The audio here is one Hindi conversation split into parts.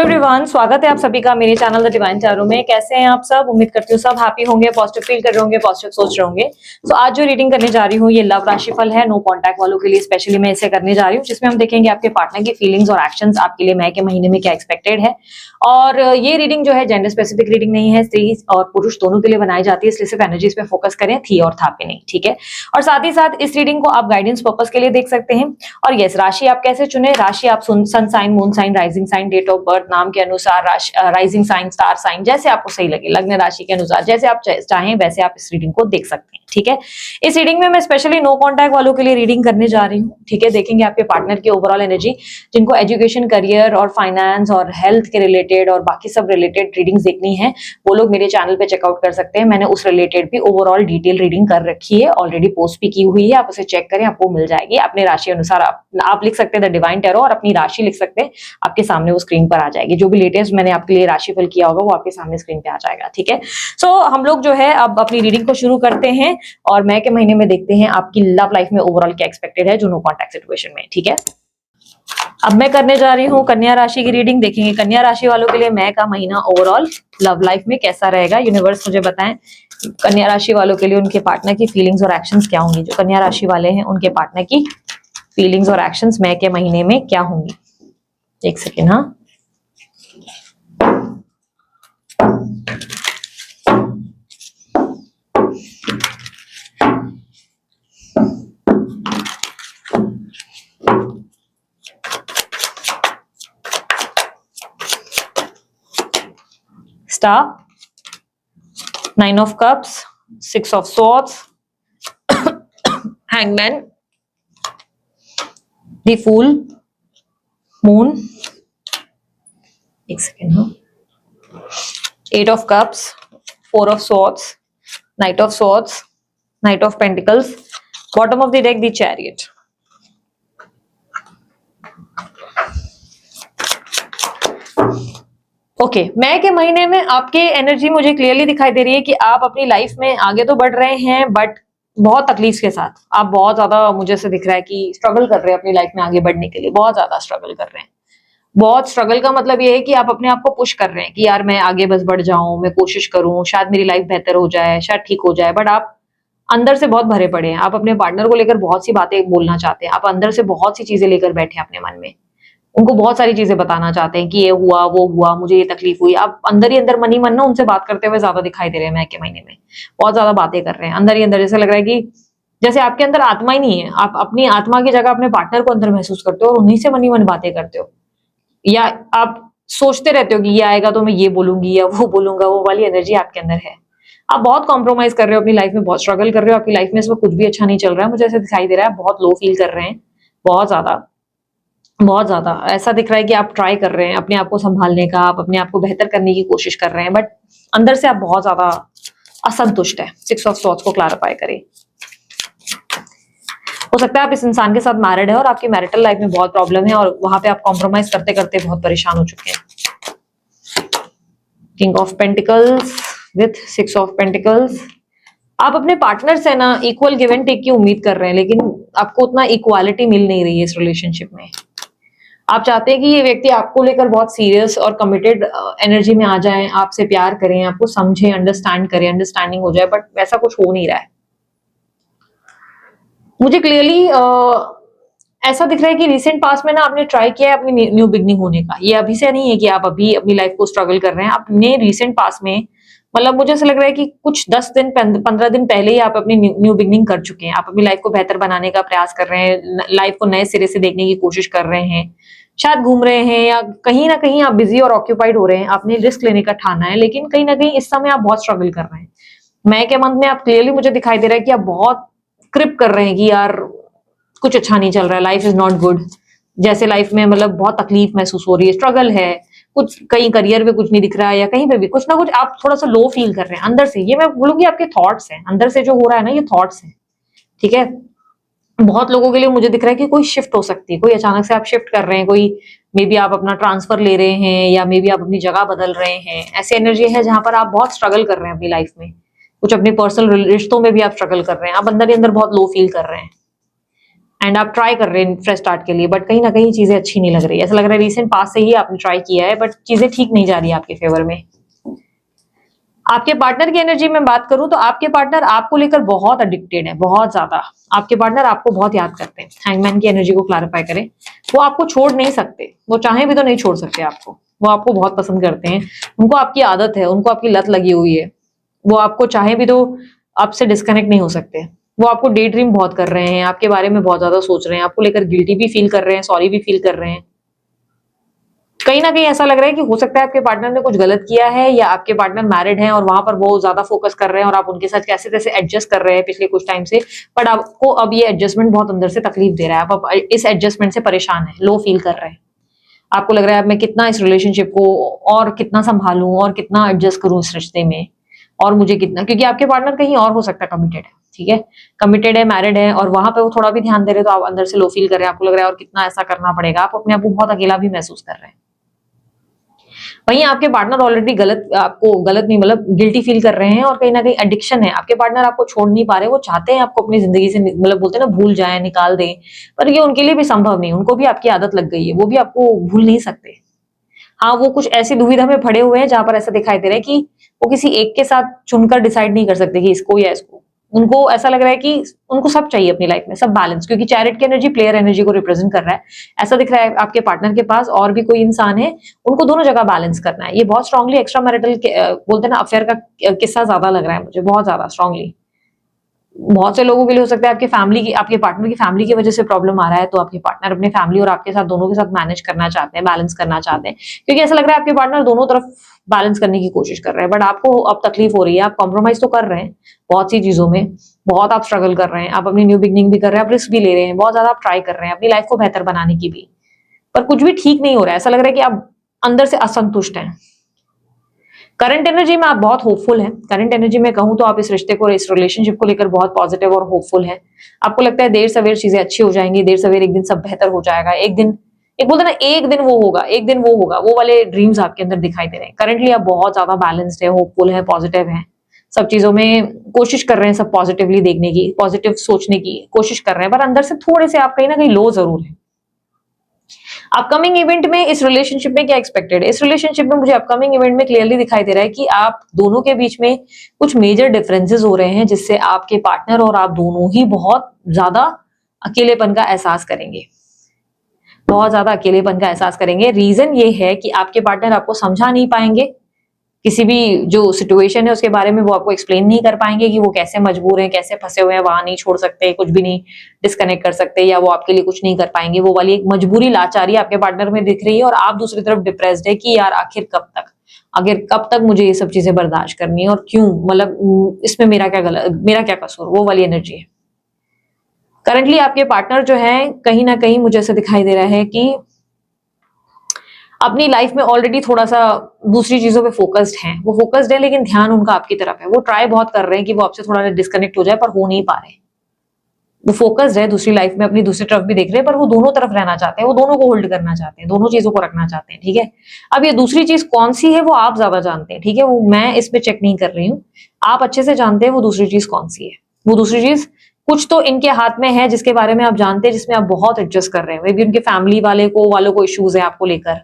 एवरीवन, स्वागत है आप सभी का मेरे चैनल द डिवाइन टैरो में। कैसे हैं आप सब? उम्मीद करती हूँ सब हैप्पी होंगे, पॉजिटिव फील कर रहे होंगे, पॉजिटिव सोच रहे होंगे। तो आज जो रीडिंग करने जा रही हूँ ये लव राशिफल है। नो कांटेक्ट वालों के लिए स्पेशली मैं इसे करने जा रही हूँ, जिसमें हम देखेंगे आपके पार्टनर की फीलिंग्स और एक्शंस आपके लिए मई के महीने में क्या एक्सपेक्टेड है। और ये रीडिंग जो है जेंडर स्पेसिफिक रीडिंग नहीं है, स्त्री और पुरुष दोनों के लिए बनाई जाती है, इसलिए सिर्फ एनर्जीज पे फोकस करें, थी और था पे नहीं, ठीक है। और साथ ही साथ इस रीडिंग को आप गाइडेंस पर्पस के लिए देख सकते हैं। और यस, राशि आप कैसे चुने? राशि आप sun sign, moon sign, rising sign, date of birth, नाम के अनुसार, राइजिंग साइन, स्टार साइन, जैसे आपको सही लगे, लग्न राशि के अनुसार जैसे आप चाहें वैसे आप इस रीडिंग को देख सकते हैं, ठीक है। इस रीडिंग में मैं स्पेशली नो कांटेक्ट वालों के लिए रीडिंग करने जा रही हूँ, ठीक है। देखेंगे आपके पार्टनर की ओवरऑल एनर्जी, जिनको एजुकेशन, करियर और फाइनेंस और हेल्थ के रिलेटेड और बाकी सब रिलेटेड रीडिंग्स देखनी है, वो लोग मेरे चैनल पे चेकआउट कर सकते हैं। मैंने उस रिलेटेड भी ओवरऑल डिटेल रीडिंग कर रखी है, ऑलरेडी पोस्ट भी की हुई है, आप उसे चेक करें, आपको मिल जाएगी। अपने राशि अनुसार आप लिख सकते हैं द डिवाइन टैरो और अपनी राशि लिख सकते हैं, आपके सामने वो स्क्रीन पर आ जाएगी। जो भी लेटेस्ट मैंने आपके लिए राशिफल किया होगा वो आपके सामने स्क्रीन पे आ जाएगा, ठीक है। सो हम लोग जो है अब अपनी रीडिंग को शुरू करते हैं और मई के महीने में देखते हैं आपकी लव लाइफ में ओवरऑल क्या एक्सपेक्टेड है, जो नो कॉन्टैक्ट सिचुएशन में, ठीक है। अब मैं करने जा रही हूँ कन्या राशि की रीडिंग। देखेंगे कन्या राशि वालों के लिए मई का महीना ओवरऑल लव लाइफ में कैसा रहेगा। यूनिवर्स मुझे बताएं कन्या राशि वालों के लिए उनके पार्टनर की फीलिंग्स और एक्शंस क्या होंगी। जो कन्या राशि वाले हैं उनके पार्टनर की फीलिंग्स और एक्शंस मई के महीने में क्या होंगी। एक सेकेंड, हाँ। Star, Nine of Cups, Six of Swords, Hangman, The Fool, Moon, एक सेकेंड, हाँ। Eight of Cups, Four of Swords, Knight of Swords, Knight of Pentacles, bottom of the deck the Chariot। Okay, मई के महीने में आपके एनर्जी मुझे क्लियरली दिखाई दे रही है कि आप अपनी लाइफ में आगे तो बढ़ रहे हैं, बट बहुत तकलीफ के साथ। आप बहुत ज्यादा, मुझे से दिख रहा है कि स्ट्रगल कर रहे हैं अपनी लाइफ में आगे बढ़ने के लिए, बहुत ज्यादा स्ट्रगल कर रहे हैं। बहुत स्ट्रगल का मतलब ये है कि आप अपने आप को पुश कर रहे हैं कि यार मैं आगे बस बढ़ जाऊं, मैं कोशिश करूं, शायद मेरी लाइफ बेहतर हो जाए, शायद ठीक हो जाए। बट आप अंदर से बहुत भरे पड़े हैं। आप अपने पार्टनर को लेकर बहुत सी बातें बोलना चाहते हैं, आप अंदर से बहुत सी चीजें लेकर बैठे हैं अपने मन में, उनको बहुत सारी चीजें बताना चाहते हैं कि ये हुआ, वो हुआ, मुझे ये तकलीफ हुई। आप अंदर ही अंदर मन ही मन ना उनसे बात करते हुए ज्यादा दिखाई दे रहे हैं मई के महीने में। बहुत ज्यादा बातें कर रहे हैं अंदर ही अंदर, जैसे लग रहा है कि जैसे आपके अंदर आत्मा ही नहीं है। आप अपनी आत्मा की जगह अपने पार्टनर को अंदर महसूस करते हो और उन्हीं से मन ही मन बातें करते हो, या आप सोचते रहते हो कि ये आएगा तो मैं ये बोलूंगी या वो बोलूंगा। वो वाली एनर्जी आपके अंदर है। आप बहुत कॉम्प्रोमाइज कर रहे हो अपनी लाइफ में, बहुत स्ट्रगल कर रहे हो। आपकी लाइफ में इस वक्त कुछ भी अच्छा नहीं चल रहा है, मुझे ऐसा दिखाई दे रहा है। बहुत लो फील कर रहे हैं, बहुत ज्यादा, बहुत ज्यादा ऐसा दिख रहा है कि आप ट्राई कर रहे हैं अपने आप को संभालने का, आप अपने आप को बेहतर करने की कोशिश कर रहे हैं, बट अंदर से आप बहुत ज्यादा असंतुष्ट है। सिक्स ऑफ सॉर्ड्स को क्लैरिफाई करें। हो सकता है आप इस इंसान के साथ मैरिड है और आपकी मैरिटल लाइफ में बहुत प्रॉब्लम है और वहां पे आप कॉम्प्रोमाइज करते करते बहुत परेशान हो चुके हैं। King of pentacles with six of pentacles. आप अपने पार्टनर से ना इक्वल गिव एंड टेक की उम्मीद कर रहे हैं, लेकिन आपको उतना इक्वालिटी मिल नहीं रही है इस रिलेशनशिप में। आप चाहते हैं कि ये व्यक्ति आपको लेकर बहुत सीरियस और कमिटेड एनर्जी में आ जाए, आपसे प्यार करें, आपको समझे, अंडरस्टैंड करें, अंडरस्टैंडिंग हो जाए, बट वैसा कुछ हो नहीं रहा है। मुझे क्लियरली ऐसा दिख रहा है कि रिसेंट पास्ट में ना आपने ट्राई किया है अपनी न्यू बिगनिंग होने का। ये अभी से नहीं है कि आप अभी अपनी लाइफ को स्ट्रगल कर रहे हैं। आपने रिसेंट पास्ट में, मतलब मुझे ऐसा लग रहा है कि कुछ 10 दिन 15 दिन पहले ही आप अपनी न्यू बिगनिंग कर चुके हैं। आप अपनी लाइफ को बेहतर बनाने का प्रयास कर रहे हैं, लाइफ को नए सिरे से देखने की कोशिश कर रहे हैं, शायद घूम रहे हैं या कहीं ना कहीं आप बिजी और ऑक्यूपाइड हो रहे हैं। आपने रिस्क लेने का ठाना है, लेकिन कहीं ना कहीं इस समय आप बहुत स्ट्रगल कर रहे हैं। मई के मंथ में आप क्लियरली, मुझे दिखाई दे रहा है कि आप बहुत क्रिप कर रहे हैं कि यार कुछ अच्छा नहीं चल रहा है, लाइफ इज नॉट गुड। जैसे लाइफ में मतलब बहुत तकलीफ महसूस हो रही है, स्ट्रगल है, कुछ कहीं करियर में कुछ नहीं दिख रहा है या कहीं पे भी कुछ ना कुछ आप थोड़ा सा लो फील कर रहे हैं अंदर से। ये मैं बोलूंगी आपके थॉट्स हैं, अंदर से जो हो रहा है ना, ये थॉट्स हैं, ठीक है। बहुत लोगों के लिए मुझे दिख रहा है कि कोई शिफ्ट हो सकती है, कोई अचानक से आप शिफ्ट कर रहे हैं, कोई मे बी आप अपना ट्रांसफर ले रहे हैं या मे बी आप अपनी जगह बदल रहे हैं। ऐसी एनर्जी है जहां पर आप बहुत स्ट्रगल कर रहे हैं अपनी लाइफ में, कुछ अपने पर्सनल रिश्तों में भी आप स्ट्रगल कर रहे हैं, आप अंदर ही अंदर बहुत लो फील कर रहे हैं। एंड आप ट्राई कर रहे हैं फ्रेश स्टार्ट के लिए, बट कहीं ना कहीं चीजें अच्छी नहीं लग रही है। ऐसा लग रहा है रिसेंट पास से ही आपने ट्राई किया है बट चीजें ठीक नहीं जा रही है आपके फेवर में। आपके पार्टनर की एनर्जी में बात करूं तो आपके पार्टनर आपको लेकर बहुत एडिक्टेड है, बहुत ज्यादा। आपके पार्टनर आपको बहुत याद करते हैं। हैंगमैन की एनर्जी को क्लैरिफाई करें, वो आपको छोड़ नहीं सकते, वो चाहे भी तो नहीं छोड़ सकते आपको। वो आपको बहुत पसंद करते हैं, उनको आपकी आदत है, उनको आपकी लत लगी हुई है। वो आपको चाहे भी तो आपसे डिस्कनेक्ट नहीं हो सकते। वो आपको डे ड्रीम बहुत कर रहे हैं, आपके बारे में बहुत ज्यादा सोच रहे हैं, आपको लेकर गिल्टी भी फील कर रहे हैं, सॉरी भी फील कर रहे हैं। कहीं ना कहीं ऐसा लग रहा है कि हो सकता है आपके पार्टनर ने कुछ गलत किया है, या आपके पार्टनर मैरिड हैं और वहां पर वो ज्यादा फोकस कर रहे हैं और आप उनके साथ कैसे तैसे एडजस्ट कर रहे हैं पिछले कुछ टाइम से। बट आपको अब ये एडजस्टमेंट बहुत अंदर से तकलीफ दे रहा है, आप अब इस एडजस्टमेंट से परेशान है, लो फील कर रहे हैं। आपको लग रहा है अब मैं कितना इस रिलेशनशिप को और कितना संभालूं और कितना एडजस्ट करूं इस रिश्ते में, और मुझे कितना, क्योंकि आपके पार्टनर कहीं और हो सकता है कमिटेड है, ठीक है, कमिटेड है, मैरिड है, और वहां पे वो थोड़ा भी ध्यान दे रहे हैं तो आप अंदर से लो फील कर रहे हैं। आपको लग रहा है और कितना ऐसा करना पड़ेगा, आप अपने आप को बहुत अकेला भी महसूस कर रहे हैं। वहीं आपके पार्टनर ऑलरेडी गलत, आपको गलत नहीं मतलब गिल्टी फील कर रहे हैं, और कहीं ना कहीं एडिक्शन है। आपके पार्टनर आपको छोड़ नहीं पा रहे, वो चाहते हैं आपको अपनी जिंदगी से मतलब बोलते हैं ना भूल जाए, निकाल दें, पर ये उनके लिए भी संभव नहीं। उनको भी आपकी आदत लग गई है, वो भी आपको भूल नहीं सकते। हाँ, वो कुछ ऐसी दुविधा में पड़े हुए हैं जहां पर ऐसा दिखाई दे रहा है कि वो किसी एक के साथ चुनकर डिसाइड नहीं कर सकते कि इसको या इसको। उनको ऐसा लग रहा है कि उनको सब चाहिए अपनी लाइफ में, सब बैलेंस, क्योंकि चैरिट की एनर्जी प्लेयर एनर्जी को रिप्रेजेंट कर रहा है। ऐसा दिख रहा है आपके पार्टनर के पास और भी कोई इंसान है, उनको दोनों जगह बैलेंस करना है। ये बहुत स्ट्रांगली एक्स्ट्रा मैरिटल बोलते हैं ना अफेयर का किस्सा ज्यादा लग रहा है मुझे, बहुत ज्यादा स्ट्रांगली। बहुत से लोगों के लिए हो सकता है आपके फैमिली की, आपके पार्टनर की फैमिली की वजह से प्रॉब्लम आ रहा है, तो आपके पार्टनर अपने फैमिली और आपके साथ दोनों के साथ मैनेज करना चाहते हैं, बैलेंस करना चाहते हैं, क्योंकि ऐसा लग रहा है आपके पार्टनर दोनों तरफ बैलेंस करने की कोशिश कर रहे हैं। बट आपको अब तकलीफ हो रही है, आप कॉम्प्रोमाइज तो कर रहे हैं बहुत सी चीजों में, बहुत आप स्ट्रगल कर रहे हैं, आप अपनी न्यू बिगनिंग भी कर रहे हैं, आप रिस्क भी ले रहे हैं, बहुत ज्यादा आप ट्राई कर रहे हैं अपनी लाइफ को बेहतर बनाने की भी, पर कुछ भी ठीक नहीं हो रहा है। ऐसा लग रहा है कि आप अंदर से असंतुष्ट हैं। करंट एनर्जी में आप बहुत होपफुल हैं। करंट एनर्जी में कहूं तो आप इस रिश्ते को, इस रिलेशनशिप को लेकर बहुत पॉजिटिव और होपफुल हैं। आपको लगता है देर सवेर चीजें अच्छी हो जाएंगी, देर सवेर एक दिन सब बेहतर हो जाएगा, एक दिन, एक बोलते ना एक दिन वो होगा, एक दिन वो होगा, वो वाले ड्रीम्स आपके अंदर दिखाई दे रहे हैं। करंटली आप बहुत ज्यादा बैलेंस्ड है, होपफुल है, पॉजिटिव है, सब चीजों में कोशिश कर रहे हैं, सब पॉजिटिवली देखने की, पॉजिटिव सोचने की कोशिश कर रहे हैं, पर अंदर से थोड़े से आप कहीं ना कहीं लो जरूर है। अपकमिंग इवेंट में इस रिलेशनशिप में क्या एक्सपेक्टेड है? इस रिलेशनशिप में मुझे अपकमिंग इवेंट में क्लियरली दिखाई दे रहा है कि आप दोनों के बीच में कुछ मेजर डिफरेंसेस हो रहे हैं, जिससे आपके पार्टनर और आप दोनों ही बहुत ज्यादा अकेलेपन का एहसास करेंगे, बहुत ज्यादा अकेलेपन का एहसास करेंगे। रीजन ये है कि आपके पार्टनर आपको समझा नहीं पाएंगे, किसी भी जो सिचुएशन है उसके बारे में वो आपको एक्सप्लेन नहीं कर पाएंगे कि वो कैसे मजबूर हैं, कैसे फंसे हुए हैं, वहां नहीं छोड़ सकते, कुछ भी नहीं डिस्कनेक्ट कर सकते, या वो आपके लिए कुछ नहीं कर पाएंगे। वो वाली एक मजबूरी, लाचारी आपके पार्टनर में दिख रही है, और आप दूसरी तरफ डिप्रेस्ड है कि यार आखिर कब तक, आखिर कब तक मुझे ये सब चीजें बर्दाश्त करनी है, और क्यों, मतलब इसमें मेरा क्या गलत, मेरा क्या कसूर, वो वाली एनर्जी है। करंटली आपके पार्टनर जो है कहीं ना कहीं मुझे ऐसा दिखाई दे रहा है कि अपनी लाइफ में ऑलरेडी थोड़ा सा दूसरी चीजों पे फोकस्ड हैं। वो फोकस्ड है लेकिन ध्यान उनका आपकी तरफ है। वो ट्राई बहुत कर रहे हैं कि वो आपसे थोड़ा डिस्कनेक्ट हो जाए, पर हो नहीं पा रहे। वो फोकस्ड है दूसरी लाइफ में, अपनी दूसरी तरफ भी देख रहे हैं, पर वो दोनों तरफ रहना चाहते हैं, वो दोनों को होल्ड करना चाहते हैं, दोनों चीजों को रखना चाहते हैं, ठीक है। अब ये दूसरी चीज कौन सी है वो आप ज्यादा जानते हैं, ठीक है, वो मैं इस पे चेक नहीं कर रही हूँ, आप अच्छे से जानते हैं वो दूसरी चीज कौन सी है। वो दूसरी चीज कुछ तो इनके हाथ में है जिसके बारे में आप जानते हैं, जिसमें आप बहुत एडजस्ट कर रहे हैं। मे बी उनके फैमिली वालों को इश्यूज है आपको लेकर,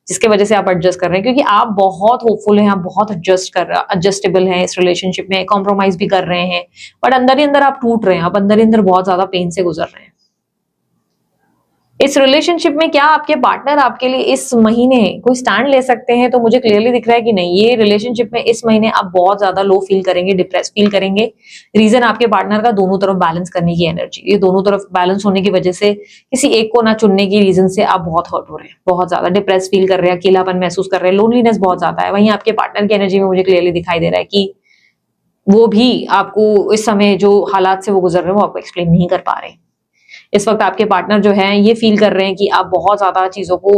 जिसके वजह से आप एडजस्ट कर रहे हैं, क्योंकि आप बहुत होपफुल हैं, आप बहुत एडजस्टेबल हैं, इस रिलेशनशिप में कॉम्प्रोमाइज भी कर रहे हैं, बट अंदर ही अंदर आप टूट रहे हैं, आप अंदर ही अंदर बहुत ज्यादा पेन से गुजर रहे हैं। इस रिलेशनशिप में क्या आपके पार्टनर आपके लिए इस महीने कोई स्टैंड ले सकते हैं? तो मुझे क्लियरली दिख रहा है कि नहीं, ये रिलेशनशिप में इस महीने आप बहुत ज्यादा लो फील करेंगे, डिप्रेस फील करेंगे। रीजन आपके पार्टनर का दोनों तरफ बैलेंस करने की एनर्जी, ये दोनों तरफ बैलेंस होने की वजह से किसी एक को ना चुनने की रीजन से आप बहुत हर्ट हो रहे हैं, बहुत ज्यादा डिप्रेस फील कर रहे हैं, अकेलापन महसूस कर रहे हैं, लोनलीनेस बहुत ज्यादा है। वहीं आपके पार्टनर की एनर्जी में मुझे क्लियरली दिखाई दे रहा है कि वो भी आपको इस समय जो हालात से वो गुजर रहे हैं वो आपको एक्सप्लेन नहीं कर पा रहे। इस वक्त आपके पार्टनर जो है ये फील कर रहे हैं कि आप बहुत ज्यादा चीजों को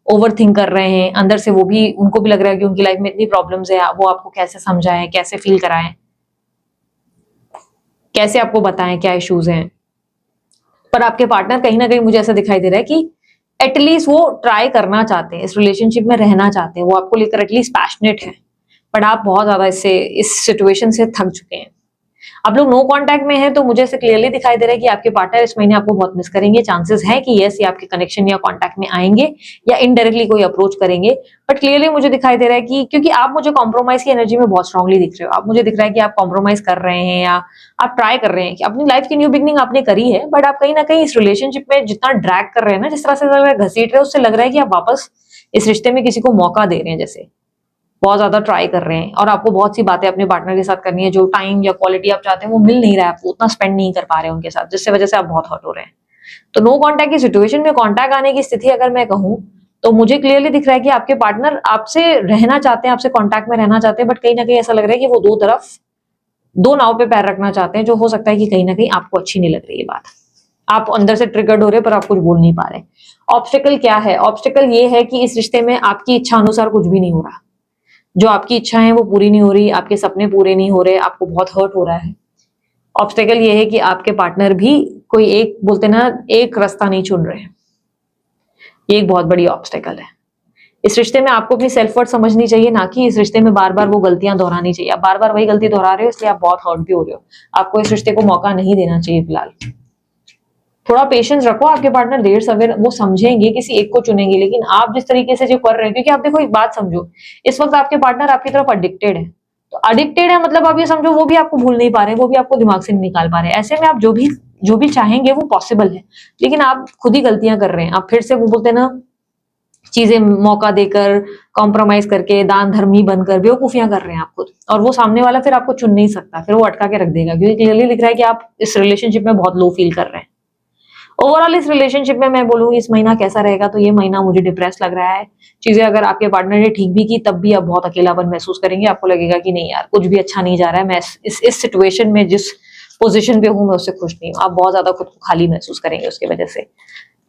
ओवर थिंक कर रहे हैं, अंदर से वो भी, उनको भी लग रहा है कि उनकी लाइफ में इतनी प्रॉब्लम्स है, वो आपको कैसे समझाएं, कैसे फील कराएं, कैसे आपको बताएं क्या इश्यूज हैं। पर आपके पार्टनर कहीं ना कहीं मुझे ऐसा दिखाई दे रहा है कि एटलीस्ट वो ट्राई करना चाहते हैं, इस रिलेशनशिप में रहना चाहते हैं, वो आपको लेकर एटलीस्ट पैशनेट है, बट आप बहुत ज्यादा इस सिचुएशन से थक चुके हैं। आप लोग नो कांटेक्ट में हैं तो मुझे ऐसे क्लियरली दिखाई दे रहा है कि आपके पार्टनर इस महीने आपको बहुत मिस करेंगे। चांसेस है कि यस, ये आपके कनेक्शन या कांटेक्ट में आएंगे या इनडायरेक्टली कोई अप्रोच करेंगे। बट क्लियरली मुझे दिखाई दे रहा है कि क्योंकि आप मुझे कॉम्प्रोमाइज की एनर्जी में बहुत स्ट्रांगली दिख रहे हो, आप मुझे दिख रहा है कि आप कॉम्प्रोमाइज कर रहे हैं या आप ट्राई कर रहे हैं कि अपनी लाइफ की न्यू बिगनिंग आपने करी है, बट आप कहीं ना कहीं इस रिलेशनशिप में जितना ड्रैग कर रहे हैं ना, जिस तरह से घसीट रहे हैं, उससे लग रहा है कि आप वापस इस रिश्ते में किसी को मौका दे रहे हैं, जैसे बहुत ज्यादा ट्राई कर रहे हैं और आपको बहुत सी बातें अपने पार्टनर के साथ करनी है, जो टाइम या क्वालिटी आप चाहते हैं वो मिल नहीं रहा है आपको, उतना स्पेंड नहीं कर पा रहे हैं उनके साथ, जिससे वजह से आप बहुत हर्ट हो रहे हैं। तो नो कांटेक्ट की सिचुएशन में कांटेक्ट आने की स्थिति अगर मैं कहूं तो मुझे क्लियरली दिख रहा है कि आपके पार्टनर आपसे रहना चाहते हैं, आपसे कांटेक्ट में रहना चाहते हैं, बट कहीं ना कहीं ऐसा लग रहा है कि वो दो नाव पे पैर रखना चाहते हैं, जो हो सकता है कि कहीं ना कहीं आपको अच्छी नहीं लग रही है बात। आप अंदर से ट्रिगर्ड हो रहे हैं पर आप कुछ बोल नहीं पा रहे। ऑब्स्टिकल क्या है? ऑब्स्टिकल ये है कि इस रिश्ते में आपकी इच्छा अनुसार कुछ भी नहीं हो रहा, जो आपकी इच्छा है वो पूरी नहीं हो रही, आपके सपने पूरे नहीं हो रहे, आपको बहुत हर्ट हो रहा है। ऑब्स्टेकल ये है कि आपके पार्टनर भी कोई एक, बोलते ना, एक रास्ता नहीं चुन रहे हैं। ये एक बहुत बड़ी ऑब्स्टेकल है। इस रिश्ते में आपको अपनी सेल्फ वर्थ समझनी चाहिए, ना कि इस रिश्ते में बार बार वो गलतियां दोहरानी चाहिए। आप बार बार वही गलती दोहरा रहे हो, इसलिए आप बहुत हर्ट भी हो रहे हो। आपको इस रिश्ते को मौका नहीं देना चाहिए फिलहाल। थोड़ा पेशेंस रखो, आपके पार्टनर देर सवेर वो समझेंगे, किसी एक को चुनेंगे, लेकिन आप जिस तरीके से जो कर रहे हैं, क्योंकि आप देखो एक बात समझो, इस वक्त आपके पार्टनर आपकी तरफ अडिक्टेड है। तो अडिक्टेड है मतलब आप ये समझो वो भी आपको भूल नहीं पा रहे हैं, वो भी आपको दिमाग से नहीं निकाल पा रहे हैं। ऐसे में आप जो भी चाहेंगे वो पॉसिबल है, लेकिन आप खुद ही गलतियां कर रहे हैं। आप फिर से वो बोलते हैं ना, चीजें मौका देकर, कॉम्प्रोमाइज करके, दान धर्मी बनकर बेवकूफियां कर रहे हैं आप खुद, और वो सामने वाला फिर आपको चुन नहीं सकता, फिर वो अटका के रख देगा, क्योंकि क्लियरली दिख रहा है कि आप इस रिलेशनशिप में बहुत लो फील कर रहे हैं। ओवरऑल इस रिलेशनशिप में मैं बोलूंगी इस महीना कैसा रहेगा, तो ये महीना मुझे डिप्रेस लग रहा है। चीजें अगर आपके पार्टनर ने ठीक भी की तब भी आप बहुत अकेलापन महसूस करेंगे। आपको लगेगा कि नहीं यार, कुछ भी अच्छा नहीं जा रहा है, मैं इस सिचुएशन में जिस पोजीशन पे हूं मैं उससे खुश नहीं हूं। आप बहुत ज्यादा खुद को खाली महसूस करेंगे उसकी वजह से।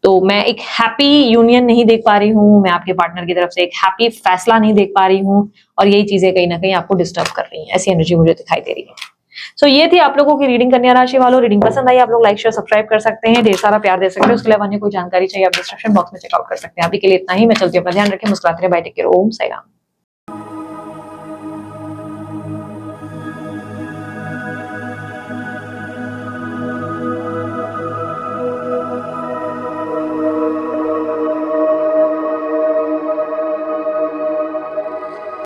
तो मैं एक हैप्पी यूनियन नहीं देख पा रही हूँ, मैं आपके पार्टनर की तरफ से एक हैप्पी फैसला नहीं देख पा रही हूँ, और यही चीजें कहीं ना कहीं आपको डिस्टर्ब कर रही हैं, ऐसी एनर्जी मुझे दिखाई दे रही है। सो ये थी आप लोगों की रीडिंग। कन्या राशि वालों, रीडिंग पसंद आई आप लोग लाइक शेयर सब्सक्राइब कर सकते हैं, ढेर सारा प्यार दे सकते हैं। उसके अलावा अन्य कोई जानकारी चाहिए आप डिस्क्रिप्शन बॉक्स में चेकआउट कर सकते हैं। अभी के लिए इतना ही, मैं चलती हूँ, अपना ध्यान रखें, मुस्कुराते रहे, बाय, टेक केयर, ओम साई राम।